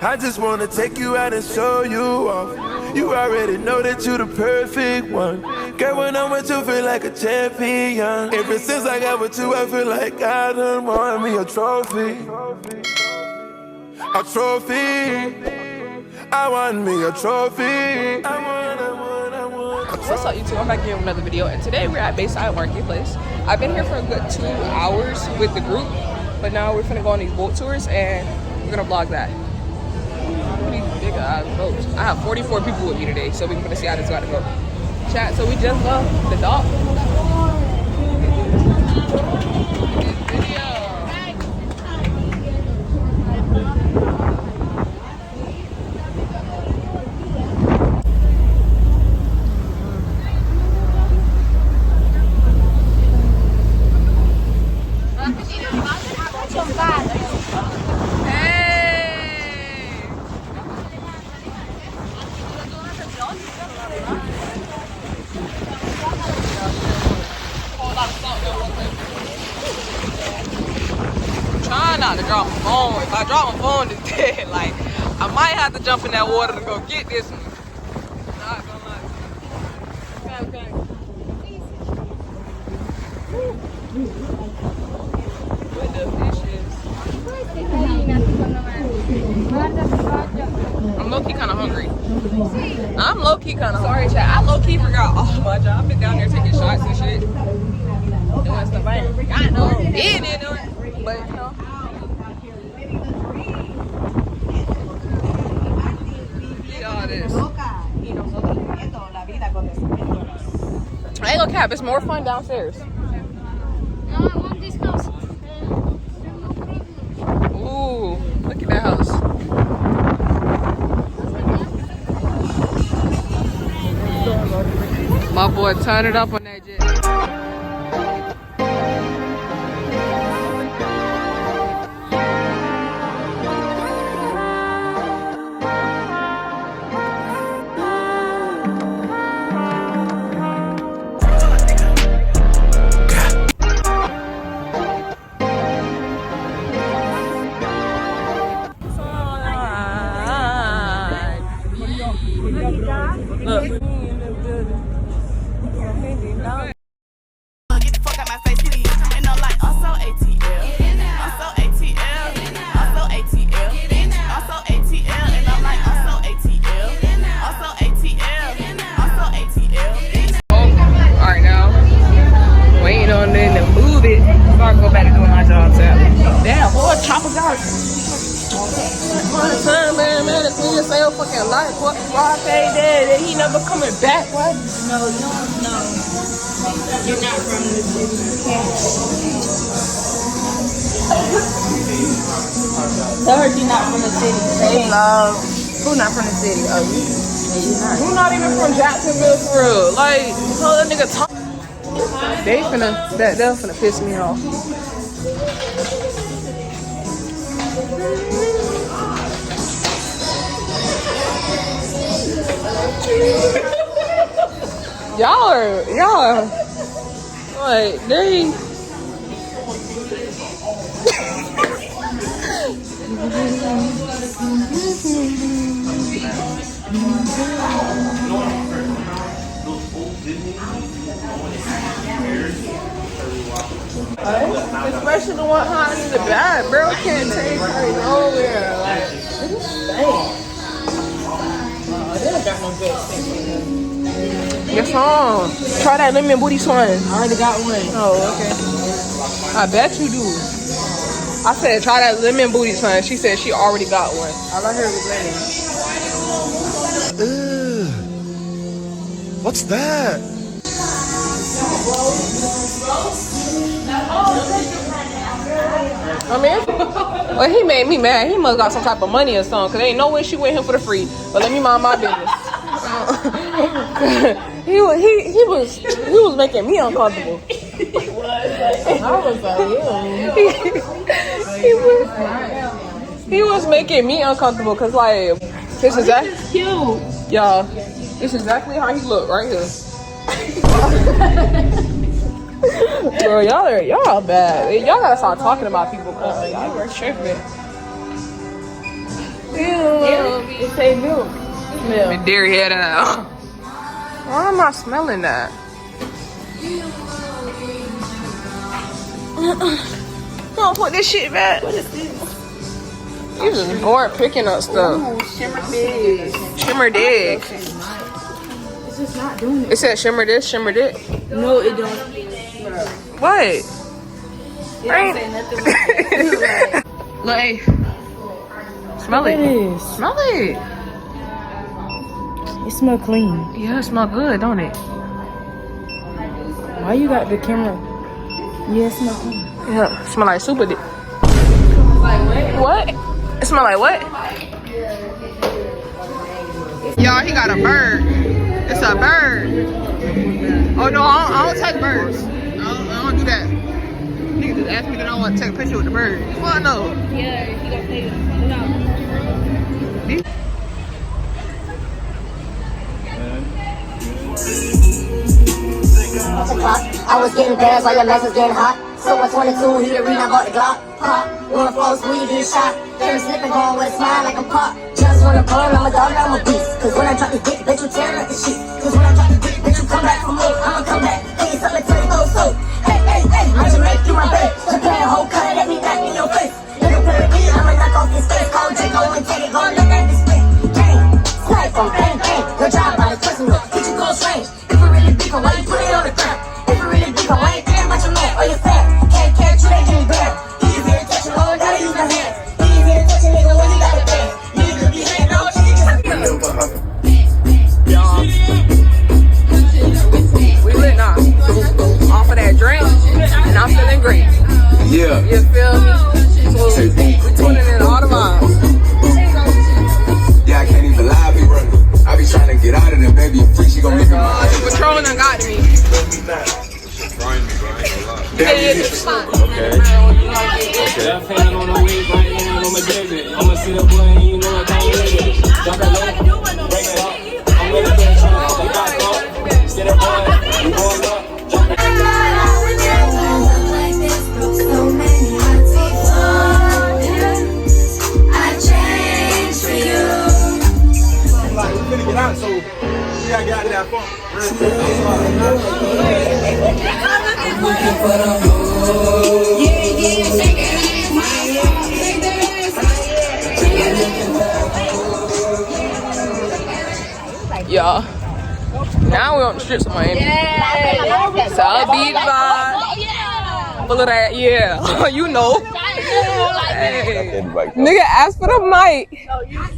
I just wanna take you out and show you off. You already know that you the perfect one. Girl, when I'm with you, feel like a champion. Ever since I got with you, I feel like I done won me a trophy. A trophy. I want me a trophy. I want. What's up, YouTube? I'm back here with another video, and today we're at Bayside Marketplace. I've been here for a good 2 hours with the group, but now we're finna go on these boat tours, and we're gonna vlog that. Pretty big boats. I have 44 people with me today, so we're gonna see how this gotta go. Chat. So we just left the dock. Not to drop my phone. If I drop my phone, it's dead. Like, I might have to jump in that water to go get this one. Not gonna lie. Okay. With the fishes. I'm low-key kind of hungry. I'm low-key kind of sorry, chat. I low-key forgot all my job. I've been down there taking shots and shit. Doing stuff I ain't forgot no. Did it, but you know. I ain't gonna cap, it's more fun downstairs. No, I want this house. Ooh, look at that house. My boy turned it up on that jet. He never coming back, what? No. You're not from the city. Tell her you're not from the city. Hey, love. Who not from the city? Oh, who not even from Jacksonville for real? Like, tell that nigga talk. They're finna piss me off. y'all are like they especially the one hiding in the back, bro. Can't take her nowhere. Like, what is that? They don't got no good thing. Yes, try that lemon booty swing. I already got one. Oh, okay. I bet you do. I said try that lemon booty swing. She said she already got one. All I heard was lemon. What's that? I mean, well, he made me mad. He must got some type of money or something. Cause ain't no way she went him for the free. But let me mind my business. he was making me uncomfortable. He was making me uncomfortable because like this is cute. Y'all, this is exactly how he looked right here. Bro, y'all bad. Y'all gotta start talking about people. Y'all are tripping. Ew. say milk. Smell. Dairy head out. Why am I smelling that? Don't put this shit back. What is this? You just bored picking up stuff. Ooh, shimmer this. Shimmer dig. It's just not doing it. It said shimmer this, shimmer that. No, it don't. What? It don't say nothing like that. Look, hey. Smell it. Smell it. It smell clean. Yeah, it smell good, don't it? Why you got the camera? Yeah, it smell clean. Yeah, smell like super dick. What? It smell like what? Y'all, he got a bird. It's a bird. Oh no, I don't take birds. I don't do that. Niggas just ask me that I want to take a picture with the bird. Well, no. Yeah, he gonna take it. I was getting bad while your legs was getting hot. So I 22, he the reason I bought the Glock. Pop, wanna fall weed, get shot. Then slipping, going with a smile like I'm pop. Just wanna burn, I'm a dog, I'm a beast. Cause when I drop this dick, bitch, you tear like a sheet. Cause when I drop this dick, bitch, you come back for me. I'ma come back, hey, something to go so. Hey, hey, hey, I just make you my babe. So play a whole cut, let me knock in your face. Little play with me, I'ma knock off this face. Call Draco and take it, go look at this face. Gang, snipe on, bang, bang. Your job by the personal, get you go strange. If it really beef, why you put it on the ground? If it really beef, why you care about your man or your fam? Can't catch you, they can bear. Easy to touch you, oh, gotta use my hands. Easy to touch a nigga when you got a band. Nigga could be hand out, she just We lit now. Off of that drink, and I'm feeling great. Yeah. You feel me? So, we tuning in all the vibes. Yeah, I can't even lie, I be running. I be trying to get out of there, baby. Free, she gon' make me mine. Patrolling done got to me. Yeah, Okay. Left hand on the wheel, right hand on my David. I'ma see the boy and you know I don't live it. Drop that low, break it up. I'm in the bench, trying to get back up. Sit up, boy, you going up. Drop it. Like, we're gonna get out, so we gotta get out of that funk. Y'all, now we're on the streets of Miami. South Beach vibe. Full of that, yeah. You know. Hey. Nigga asked for the mic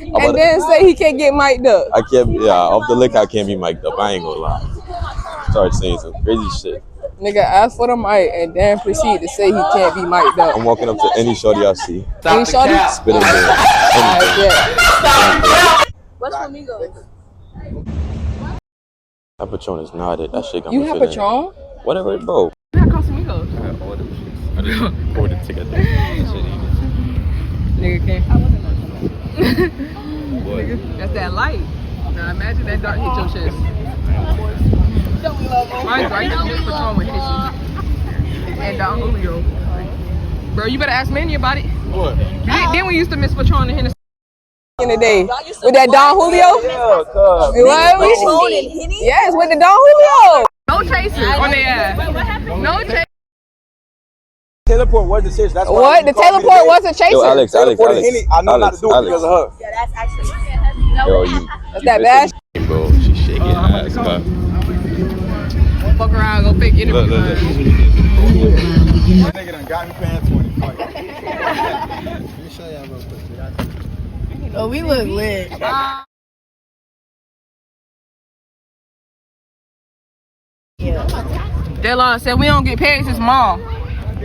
and then say he can't get mic'd up. I can't, yeah, off the liquor, I can't be mic'd up. I ain't gonna lie. Started saying some crazy shit. Nigga asked for the mic and then proceed to say he can't be mic'd up. I'm walking up to any shorty I see. Any shorty? Spit in there. What's Flamingos? That Patron is knotted. That shit got You me have feeling. Patron? Whatever, bro. You have Casamigos. I got all them shits. I just poured it together. Nigga can't. What? Nigga, that's that light. Now imagine that dark hit your chest. Mine's right now. This Patron with Hissy. And Don Julio. Bro, you better ask Manny about it. What? Then we used to miss Patron and Hennessy in the day. With that Don Julio? Yeah, cuz. Yes, with the Don Julio. No chaser on their ass. No chaser. Teleport was the chase. That's why What? The teleport was a chaser. Yo, Alex. I know not to do it because of her. Yeah, that's actually. Yo, you. That's that bad. Bro, she shaking her ass. Huh? Fuck around, go pick interview. Look. This nigga done got me pants 20. Fuck. Let me show y'all real quick. Oh, we look lit. Delon said we don't get paid since mall.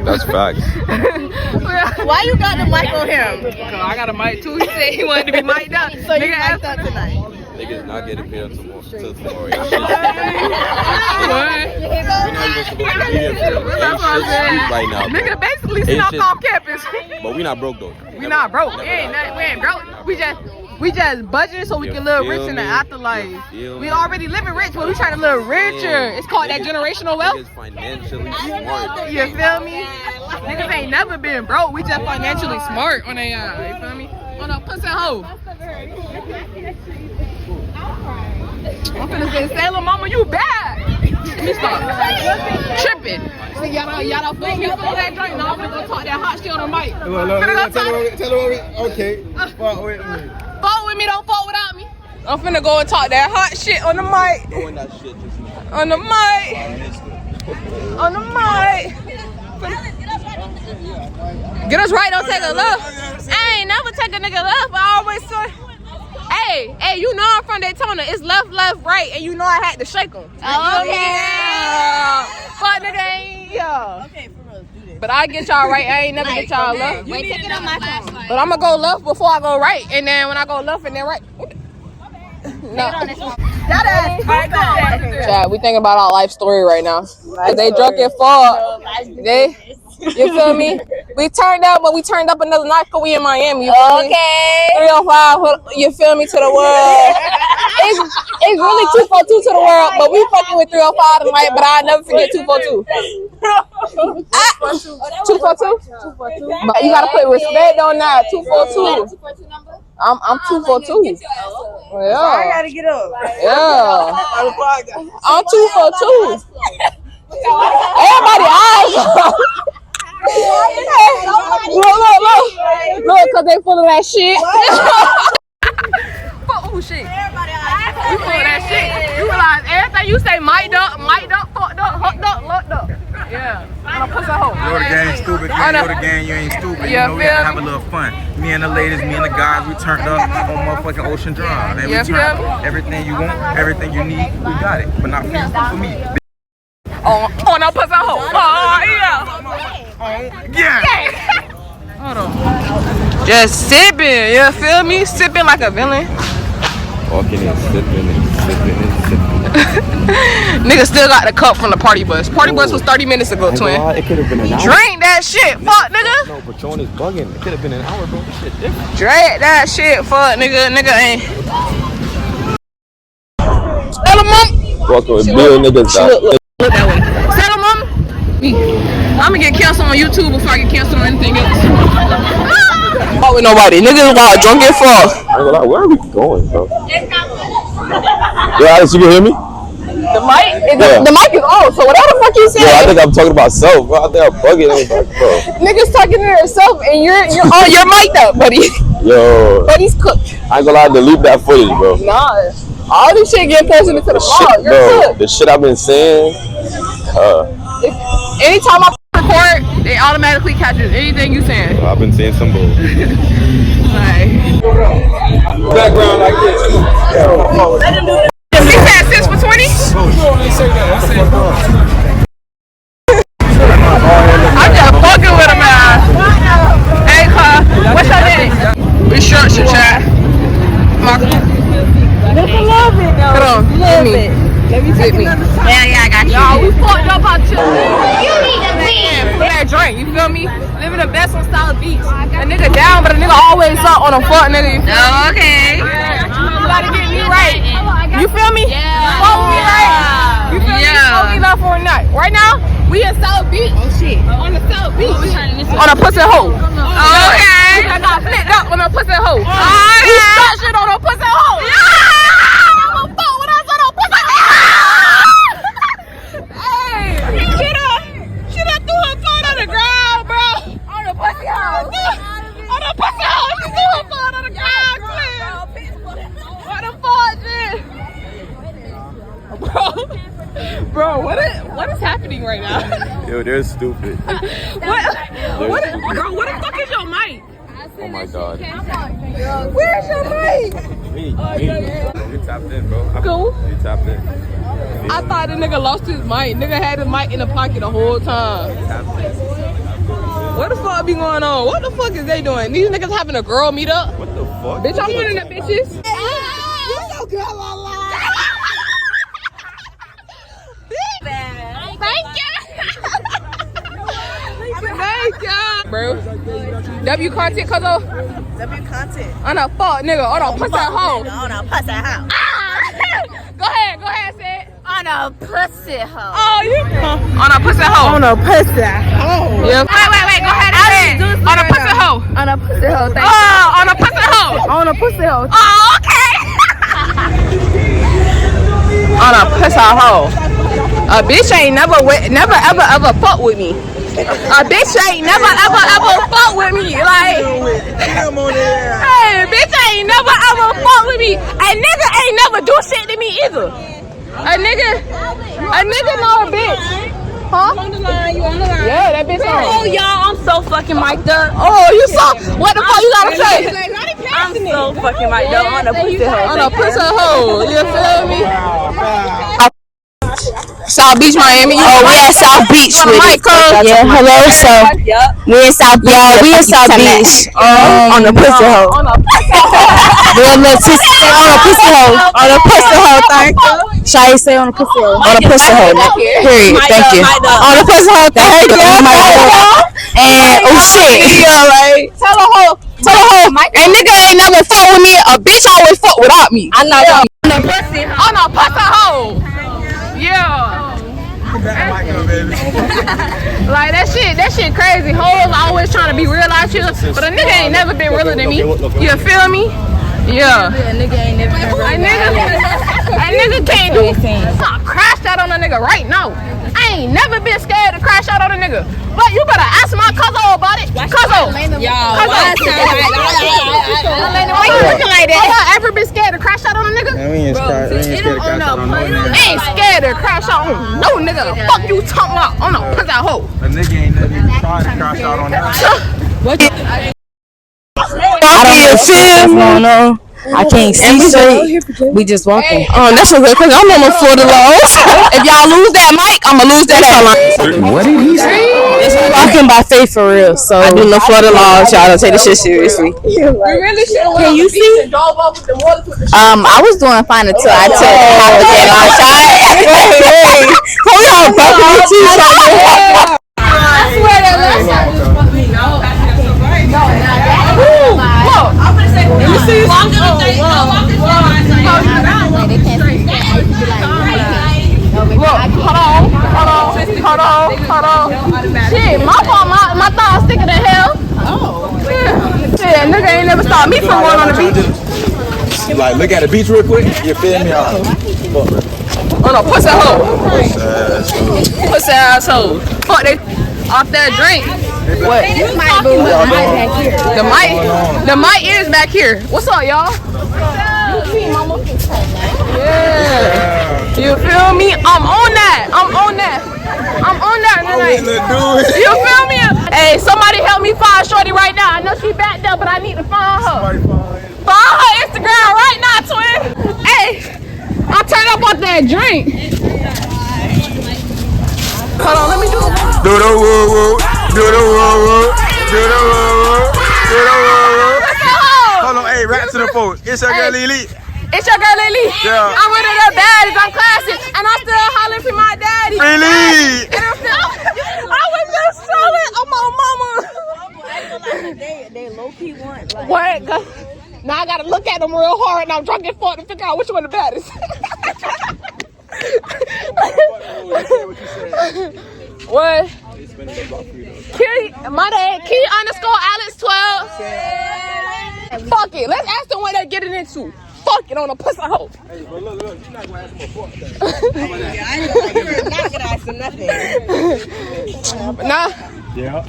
That's facts. Why you got the mic on him? I got a mic too. He said he wanted to be mic'd up. So you mic'd up tonight? Niggas not getting paid until tomorrow. What? We're not even supposed to be here for That's what I said. right now. Bro. Nigga basically Ain't snuck shit. off campus. But we not broke though. We not broke. We ain't broke. We just budgeted so we can live rich in the afterlife. We already living rich, but we trying to live richer. It's called that generational wealth. Niggas financially smart. You feel me? Niggas ain't never been broke. We just financially smart on a, you feel me? On a pussy hoe. I'm finna say, Sailor Mama, you bad. Let me stop. Tripping. See, y'all feel me? Feel that drink? Now I'm finna go talk that hot shit on the mic. Tell her what we, okay. Fuck with me. Fuck with me, don't fuck without me. I'm finna go and talk that hot shit on the mic. Doing that shit just now. On the mic. On the mic. Get us right, don't take a left. I ain't never take a nigga left. I always say, hey, you know I'm from Daytona. It's left, right, and you know I had to shake them. Okay. Yeah. Fuck nigga ain't, yeah. Okay, for real, do this. But I get y'all right. I ain't never get y'all left. Wait, take it on my phone. But I'm gonna go left before I go right, and then when I go left and then right. No. That is Chad, we thinking about our life story right now. They drunk at fall. You feel me? We turned up, but we turned up another night because we in Miami. You feel me? 305, you feel me, to the world. It's really 242 to the world, but we fucking with 305 tonight, but I'll never forget 242. 242? But you gotta put respect on that. 242. I'm 242. Yeah. I gotta get up. Yeah. I'm 242. Everybody eyes. Look, cause they full of that shit. Oh shit. You full of that shit. You realize everything you say mic'd up, fucked up, hooked up, looked up. Yeah. I'm pussy hoe. You're the gang stupid, man. You're the gang, you ain't stupid. You know we gotta have a little fun. Me and the ladies, me and the guys, we turned up on motherfucking Ocean Drive. And we turned everything you want, everything you need, we got it. But not for you, for me. Oh, no pussy hoe. Oh, yeah. Yeah. Hold on. Just sipping, you feel me? Sipping like a villain. Walking and sipping and sipping and sipping. Nigga still got the cup from the party bus. Party bus was 30 minutes ago, twin. It could have been an hour. Drink that shit, fuck nigga. No, Patron is bugging. It could have been an hour, bro. This shit different. Drink that shit, fuck nigga. Nigga ain't. Sailor Mom. Walking with real niggas. Look that way. Sailor Mom. I'm gonna get canceled on YouTube before I get canceled on anything else. Not with nobody. Niggas about drunk and fuck. I ain't gonna lie, where are we going, bro? Yeah, Alice, you can hear me? The mic? The mic is on, so whatever the fuck you say. Yeah, I think I'm talking about self, bro. I think I'm bugging everybody, bro. Niggas talking to themselves and you're on your mic up, buddy. Yo. Buddy's cooked. I ain't gonna lie, delete that footage, bro. Nah. All this shit get posted into the vlog. You're cooked. The shit I've been saying, anytime I record, they automatically catches anything you saying. I've been saying some bull. Background like this. He said 6 for 20? I'm just fucking with him, man. Hey, what's your name? Restructure, chat. Love it, though. Hold on. Love it. Let me take me. Yeah, I got you. Y'all, we fucked up our children. You need to be for that drink, you feel me? Living the best on South Beach. A nigga down, but a nigga always up on a fuck nigga. You feel me? Okay. You gotta get me right. You feel me? Yeah. Fuck me right. You feel me? Fuck me love for a night. Right now, we in South Beach. Oh shit. On the South Beach. On a pussy hoe. Okay. I got flipped up on a pussy hoe. We start shit on a pussy hoe. I'ma fuck with us on a pussy hoe. Hey. She done threw her phone on the ground, bro. On the pussy hoe. On the pussy hoe. She threw her phone on the ground, please. What the fuck, shit? Bro, what is happening right now? Yo, they're stupid. What the fuck is your mic? Oh my god. Where's your mic? Me. You tapped in, bro. Cool. You tapped in. I thought the nigga lost his mic. Nigga had his mic in the pocket the whole time. What the fuck be going on? What the fuck is they doing? These niggas having a girl meet up? What the fuck? Bitch, I'm one of the bitches. You so good, Lala. Thank you. Bro. W content, cuzzo. W content. On a fuck nigga. On a pussy hoe. On a pussy hoe. Go ahead, say it. On a pussy hoe. Oh, you on a pussy hoe. On a pussy hoe. Yeah. Wait. Go ahead and say it. On a pussy hoe. On a pussy hoe. Oh, on a pussy hoe. On a pussy hoe. Oh, okay. On a pussy hoe. A bitch ain't never ever fuck with me. A bitch ain't never ever fuck with me. Like, hey, bitch ain't never ever fuck with me. A nigga ain't never do shit to me either. A nigga know a bitch. Huh? You on the line, Yeah, that bitch on. Oh, y'all, I'm so fucking mic'd up. Oh, you saw? What the fuck you gotta say? I'm so fucking mic'd up on a pussy hoe. On a pussy hoe. You feel me? South Beach, Miami. Oh, we at South Beach with it. Yeah, hello. So we in South Beach. Yeah, we in South Beach. On the pussy hole. On a pussy hole. On a pussy hole. Thank you. Shall you say on a pussy hole? On a pussy hole. Period. Thank you. On a pussy hole. Thank you. And oh shit. Tell a hoe. A nigga ain't never fuck with me. A bitch always fuck without me. I know. On a pussy hole. Yeah. Like that shit crazy. Hoes always trying to be real out here, but a nigga ain't never been realer than me. You feel me? Yeah. A nigga ain't never been A nigga can't do. I crashed out on a nigga right now. I ain't never been scared to crash out on a nigga. But you better ask my cousin about it. Cousin. Why you looking like that? Have you ever been scared to crash out on a nigga? Man, we ain't scared to crash out on no nigga. I ain't scared to crash out on no nigga. The fuck you talking about on a pussy hoe? A nigga ain't never even tried to crash out on that. I can't see straight. We just walking. Oh, that's okay, because I'm on the Florida laws. If y'all lose that mic, I'm going to lose that line. What did he say? Walking by faith for real. So I do the Florida laws. Y'all don't take this shit seriously. can you see? I was doing fine until I took half a day long shot. Hold on, bumping into each other. I swear that last time you was fucking me. No, I'm gonna say, let me see. Hold on. Shit, my fault, my thoughts thicker than hell. Oh. Shit, nigga ain't never stopped me from going on the beach. Like, look at the beach real quick. You feel me? Oh no, pussy hoe. Pussy asshole. Fuck they off that drink. What? The mic is back here. What's up, y'all? Yeah. You feel me? I'm on that tonight. You feel me? Hey, somebody help me find Shorty right now. I know she back there, but I need to find her. Find her Instagram right now, twin. Hey, I'll turn up off that drink. Hold on, let me do it. Do the woo woo. Do the woo woo. Do the woo woo. Do the woo woo. Hold on, hey, rap to the folks. It's your girl Lily. It's your girl Lily. Yeah. I'm one of the baddies. I'm classy, and I'm still hollering for my daddy. Really? And I was just trolling on my mama. They low key want like. What? Now I gotta look at them real hard, and I'm drunk and fucked to figure out which one the baddest. What? My name Key _Alex 12. Fuck it. Let's ask them what they're getting into. Fuck it on a pussy hoe. Hey, but look, you're not gonna ask him for fuck. You're not gonna ask them nothing. Nah. Yeah.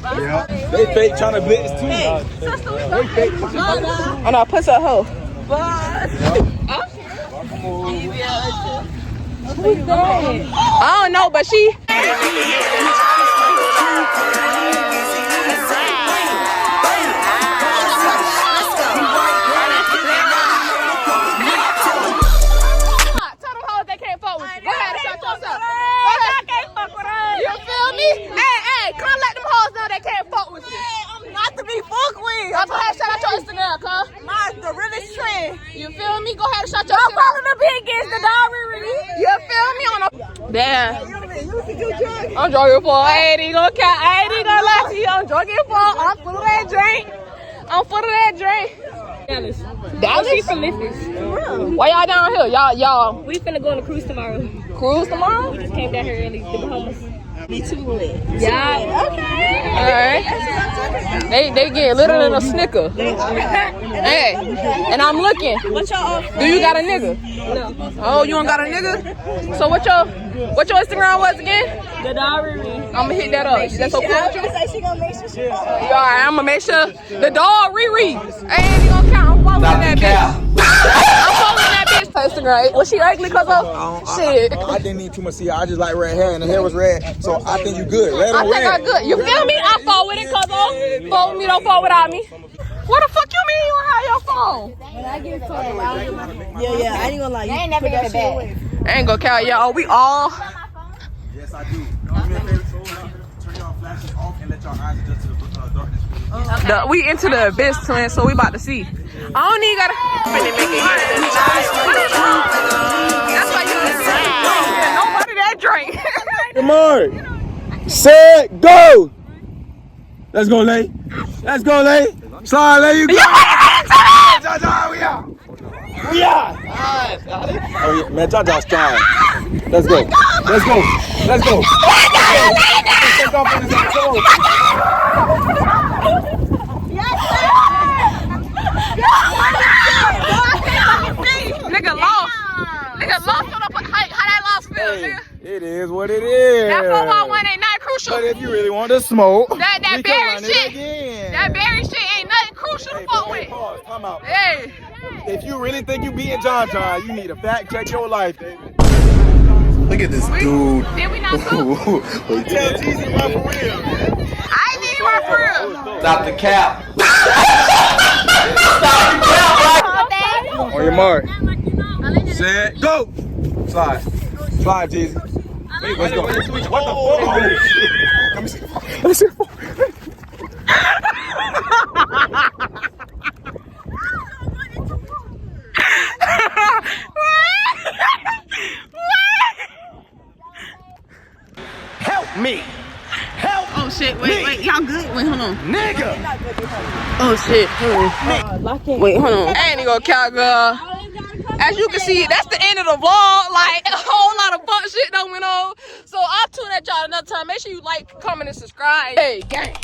They fake trying to blitz too. They fake. On a pussy hoe. I don't know, but she. The realest trend. You feel me? Go ahead and shut your mouth. Follow the biggest, the diary. You feel me? On a damn. I'm jogging for. I ain't even gonna lie to you. I'm jogging for. I'm full of that drink. Dallas? She from Memphis. Why y'all down here? Y'all. We finna go on a cruise tomorrow. Cruise tomorrow? We just came down here early, the Bahamas. Me too lit. Yeah. Okay. All right. They get litter than a snicker. Hey, and I'm looking. What y'all? Do you got a nigga? No. Oh, you don't got a nigga? So what your Instagram was again? The Riri. I'ma hit that up. That's so cool. I was gonna say she gonna make sure she. All right, I'ma make sure the dog Riri. Ain't even gonna count. I'm following that bitch. I'm following that bitch to Instagram. Was she ugly cause of shit? I didn't need too much see. I just like red hair, and the hair was red, so I think you good. Red I on think red. I'm good. You feel me? I fall with it cause of. Fall with me, don't fall without me. What the fuck you mean you don't have your phone? Yeah, I ain't gonna lie. You ain't never get it back. I ain't gonna count y'all. We all. Yes, I do. Do me a favor, turn y'all flashes off and let y'all eyes adjust to the darkness. We into the abyss, twin, so we about to see. I don't even gotta. That's why you nobody that drink. Come on. Set, go. Let's go, Lay. Let's go, Lay. Slide, Lay, you go. We out. We out. Oh, yeah, man, Jaja's trying. Let's go. Let's go. Let's go. Nigga lost. Nigga lost on the how that lost feel, nigga. It is what it is. That 4-1 ain't not crucial. But if you really want to smoke, that berry shit. Again. That berry shit ain't nothing crucial to fuck with. Come out. Hey. If you really think you being John, you need to fact check your life, David. Look at this dude. Did we not do? Tell Jeezy run for real. I need one for real. Stop the cap. On your mark. Set, go. Slide. Slide, Jeezy. Wait, let's go. What the fuck? Let me see. Let me see. Help me. Help. Oh shit! Wait, y'all good? Wait, hold on. Nigga. Oh shit! Wait, hold on. I ain't gonna count, girl. As you can see, that's the end of the vlog. Like, a whole lot of fun shit that went on. So I'll tune at y'all another time. Make sure you like, comment, and subscribe. Hey, gang.